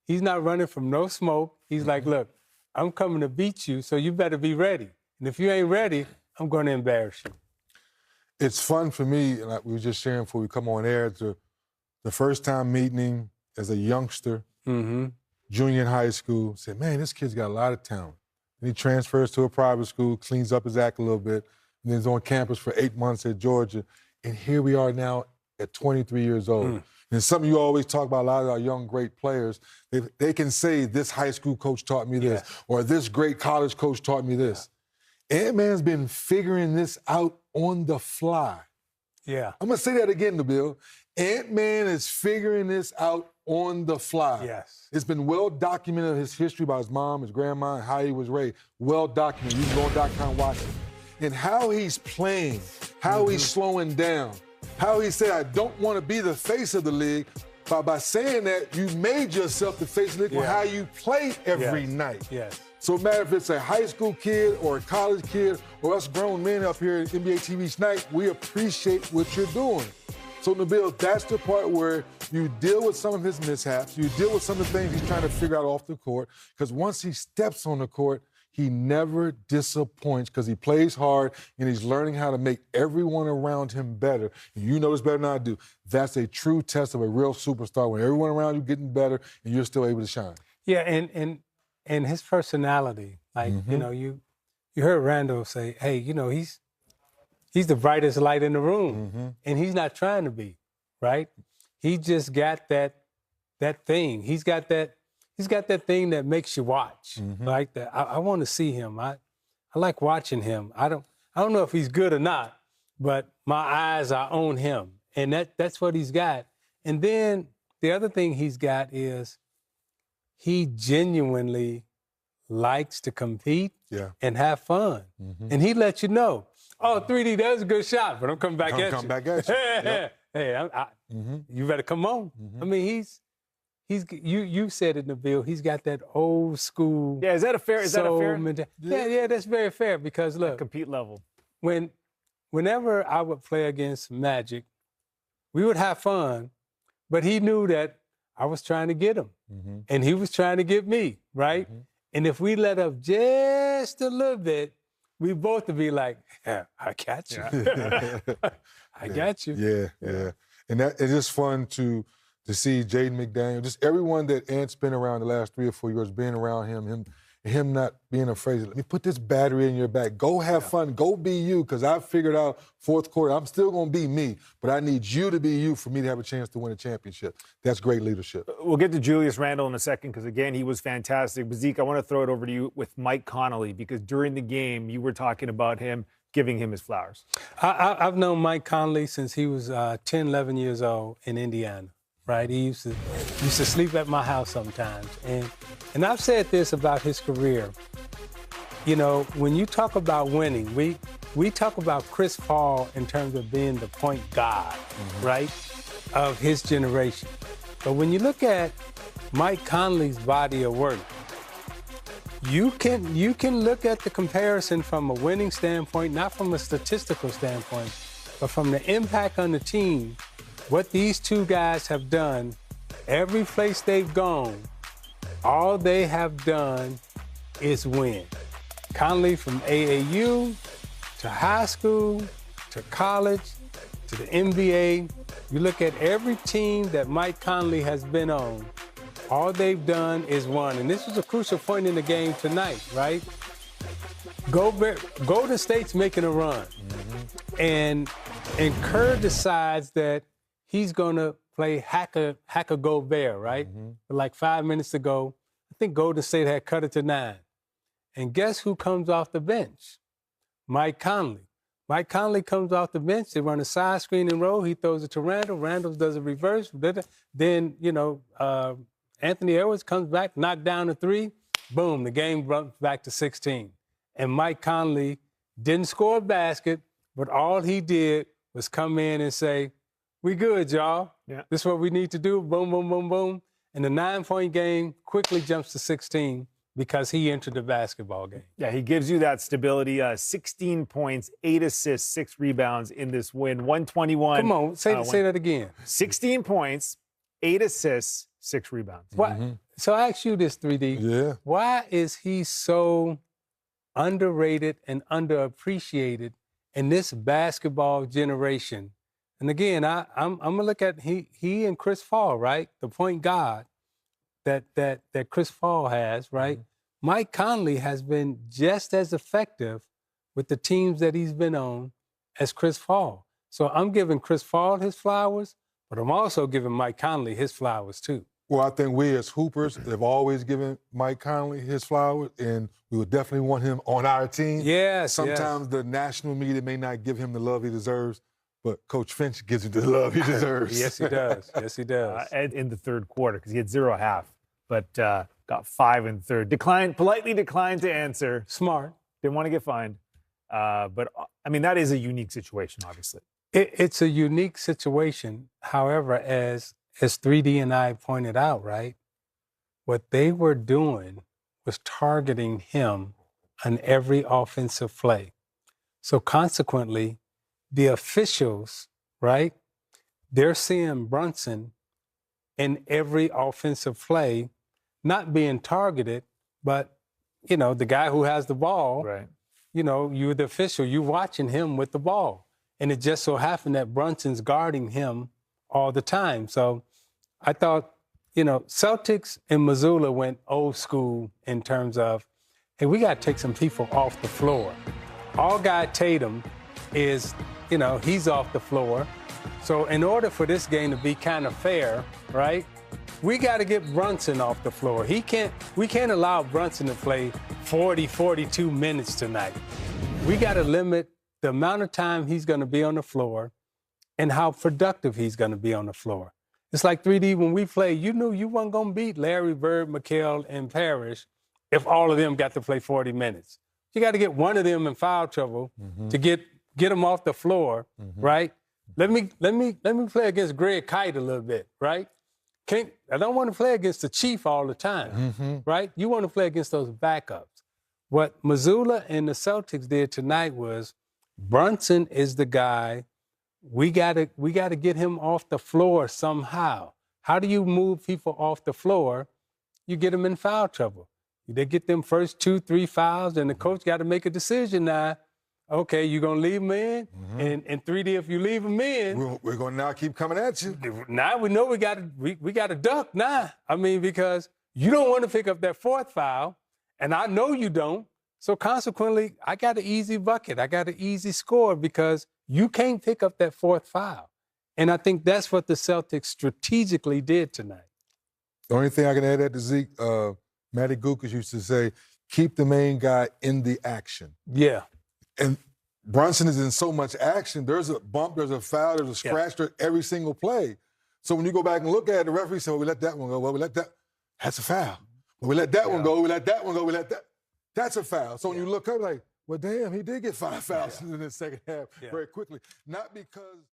He's not running from no smoke. He's like, look, I'm coming to beat you, so you better be ready. And if you ain't ready, I'm going to embarrass you. It's fun for me, like we were just sharing before we come on air, the first time meeting him as a youngster, junior in high school, said, man, this kid's got a lot of talent. And he transfers to a private school, cleans up his act a little bit, and then he's on campus for 8 months at Georgia. And here we are now at 23 years old. And it's something you always talk about, a lot of our young, great players. They can say, this high school coach taught me this, or this great college coach taught me this. Ant-Man's been figuring this out on the fly. Yeah. I'm going to say that again, Nabil. Ant-Man is figuring this out on the fly. Yes. It's been well documented, his history by his mom, his grandma, and how he was raised. Well documented. You can go on .com and watch it. And how he's playing, how he's slowing down, how he said, I don't want to be the face of the league. By saying that, you made yourself the face of the league with how you play every night. Yes. So no matter if it's a high school kid or a college kid or us grown men up here at NBA TV tonight, we appreciate what you're doing. So, Nabil, that's the part where you deal with some of his mishaps. You deal with some of the things he's trying to figure out off the court. Because once he steps on the court, he never disappoints because he plays hard and he's learning how to make everyone around him better. And you know this better than I do. That's a true test of a real superstar, when everyone around you getting better and you're still able to shine. Yeah, and his personality, like, you know, you heard Randall say, hey, you know, he's the brightest light in the room, and he's not trying to be, right? He just got that thing. He's got that thing that makes you watch. Like that. I want to see him. I like watching him. I don't know if he's good or not, but my eyes are on him, and that's what he's got. And then the other thing he's got is he genuinely likes to compete and have fun. And he lets you know, oh, 3D, that was a good shot, but I'm coming back at you. Come back at you. Hey, you better come on. I mean, you said it, Nabil, he's got that old school. Yeah, is that a fair? Yeah, that's very fair because look, compete level. Whenever I would play against Magic, we would have fun, but he knew that I was trying to get him, and he was trying to get me, right? And if we let up just a little bit, we both would be like, yeah, I got you. I got you. Yeah. And it's just fun to see Jaden McDaniel, just everyone that Ant's been around the last 3 or 4 years, being around him not being afraid. Let me put this battery in your back. Go have fun. Go be you, because I figured out fourth quarter, I'm still going to be me, but I need you to be you for me to have a chance to win a championship. That's great leadership. We'll get to Julius Randle in a second because, again, he was fantastic. But, Zeke, I want to throw it over to you with Mike Conley because during the game you were talking about him, giving him his flowers. I've known Mike Conley since he was 10, 11 years old in Indiana. Right, he used to sleep at my house sometimes, and I've said this about his career. You know, when you talk about winning, we talk about Chris Paul in terms of being the point guard, right, of his generation. But when you look at Mike Conley's body of work, you can look at the comparison from a winning standpoint, not from a statistical standpoint, but from the impact on the team. What these two guys have done, every place they've gone, all they have done is win. Conley from AAU to high school to college to the NBA. You look at every team that Mike Conley has been on, all they've done is won. And this was a crucial point in the game tonight, right? Golden State's making a run. And Kerr decides that he's going to play Hacker Gobert, right? With like 5 minutes to go. I think Golden State had cut it to 9. And guess who comes off the bench? Mike Conley. Mike Conley comes off the bench. They run a side screen and roll. He throws it to Randall. Randall does a reverse. Then, you know, Anthony Edwards comes back, knocked down a 3. Boom, the game runs back to 16. And Mike Conley didn't score a basket, but all he did was come in and say, we good, y'all. Yeah. This is what we need to do. Boom, boom, boom, boom. And the 9-point game quickly jumps to 16 because he entered the basketball game. Yeah, he gives you that stability. 16 points, 8 assists, 6 rebounds in this win. 121. Come on, say that again. 16 points, 8 assists, 6 rebounds. What? So I ask you this, 3D. Yeah. Why is he so underrated and underappreciated in this basketball generation? And again, I'm gonna look at he and Chris Paul, right? The point guard that Chris Paul has, right? Mm-hmm. Mike Conley has been just as effective with the teams that he's been on as Chris Paul. So I'm giving Chris Paul his flowers, but I'm also giving Mike Conley his flowers too. Well, I think we as Hoopers have always given Mike Conley his flowers, and we would definitely want him on our team. Yes. Sometimes the national media may not give him the love he deserves, but Coach Finch gives him the love he deserves. Yes, he does. Yes, he does. And in the third quarter, because he had 0 half, but got 5 in the third. Politely declined to answer. Smart. Didn't want to get fined. But, I mean, that is a unique situation, obviously. It's a unique situation. However, as 3D and I pointed out, right, what they were doing was targeting him on every offensive play. So consequently, the officials, right, they're seeing Brunson in every offensive play, not being targeted, but, you know, the guy who has the ball, right. You know, you're the official, you're watching him with the ball. And it just so happened that Brunson's guarding him all the time. So I thought, you know, Celtics and Missoula went old school in terms of, hey, we got to take some people off the floor. All guy Tatum is, you know, he's off the floor. So in order for this game to be kind of fair, right, we got to get Brunson off the floor. We can't allow Brunson to play 40, 42 minutes tonight. We got to limit the amount of time he's going to be on the floor and how productive he's going to be on the floor. It's like 3D when we played, you knew you weren't going to beat Larry Bird, McHale, and Parrish if all of them got to play 40 minutes. You got to get one of them in foul trouble to get them off the floor, right? Let me play against Greg Kite a little bit, right? I don't want to play against the Chief all the time, right? You want to play against those backups. What Missoula and the Celtics did tonight was Brunson is the guy. We gotta get him off the floor somehow. How do you move people off the floor? You get them in foul trouble. They get them first 2, 3 fouls, and the coach got to make a decision now. Okay, you're going to leave them in? And 3D, if you leave them in... We're going to now keep coming at you. Now we know we got to duck now. I mean, because you don't want to pick up that fourth foul, and I know you don't. So consequently, I got an easy bucket. I got an easy score because you can't pick up that fourth foul. And I think that's what the Celtics strategically did tonight. The only thing I can add to Zeke, Matty Gukas used to say, keep the main guy in the action. Yeah. And Brunson is in so much action. There's a bump, there's a foul, there's a scratch every single play. So when you go back and look at it, the referee said, well, we let that one go. Well, we let that. That's a foul. Well, we let that one go. We let that one go. We let that. That's a foul. So when you look up, like, well, damn, he did get 5 fouls in the second half very quickly. Not because